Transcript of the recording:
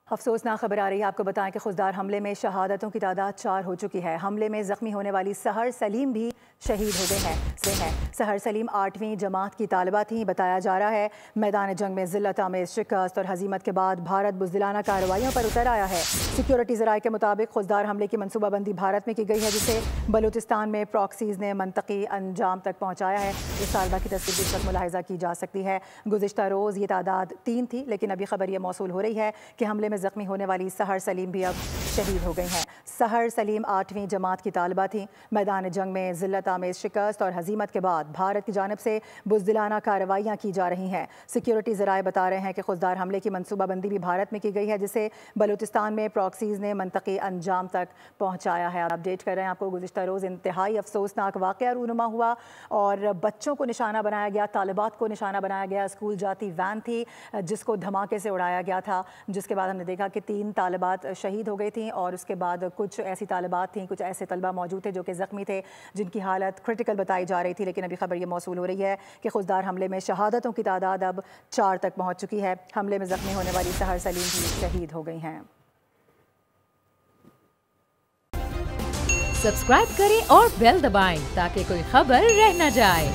افسوسناک خبر آ رہی ہے، آپ کو بتائیں کہ خوددار حملے میں شہادتوں کی تعداد 4 ہو چکی ہے۔ حملے میں زخمی ہونے والی سحر سلیم بھی شہید ہو گئے ہیں۔ سحر سلیم 8ویں جماعت کی طالبہ تھیں۔ بتایا جا رہا ہے میدان جنگ میں ذلت آمیز شکست اور ہزیمت کے بعد بھارت بزدلانہ کارروائیوں پر اتر آیا ہے۔ سیکیورٹی ذرائع کے مطابق خوددار حملے کی منصوبہ بندی بھارت میں کی گئی ہے، جسے بلوچستان میں پراکسیز نے منطقی انجام تک پہنچایا ہے۔ اس طالبہ کی تصویر اس وقت ملاحظہ کی جا سکتی ہے۔ گزشتہ روز یہ تعداد 3 تھی، لیکن ابھی خبر یہ موصول ہو رہی ہے کہ حملے میں زخمی ہونے والی سحر سلیم بھی اب شہید ہو گئی ہیں۔ سحر سلیم 8ویں جماعت کی طالبہ تھیں۔ میدان جنگ میں ذلت آمیز شکست اور ہزیمت کے بعد بھارت کی جانب سے بزدلانہ کارروائیاں کی جا رہی ہیں۔ سیکیورٹی ذرائع بتا رہے ہیں کہ خوددار حملے کی منصوبہ بندی بھی بھارت میں کی گئی ہے، جسے بلوچستان میں پراکسیز نے منطقی انجام تک پہنچایا ہے۔ اپڈیٹ کر رہے ہیں آپ کو، گزشتہ روز انتہائی افسوسناک واقعہ رونما ہوا اور بچوں کو نشانہ بنایا گیا، طالبات کو نشانہ بنایا گیا۔ اسکول جاتی وین تھی جس کو دھماکے سے اڑایا گیا تھا، جس کے بعد ہم نے دیکھا کہ 3 طالبات شہید ہو گئی تھیں اور اس کے بعد کچھ ایسی طالبات تھیں، کچھ ایسے طلبہ موجود تھے جو کہ زخمی تھے، جن کی حالت کرٹیکل بتائی جا رہی تھی۔ لیکن ابھی خبر یہ موصول ہو رہی ہے کہ خوددار حملے میں شہادتوں کی تعداد اب 4 تک پہنچ چکی ہے۔ حملے میں زخمی ہونے والی سحر سلیم بھی شہید ہو گئی ہیں۔ سبسکرائب کریں اور بیل دبائیں تاکہ کوئی خبر رہ نہ جائے۔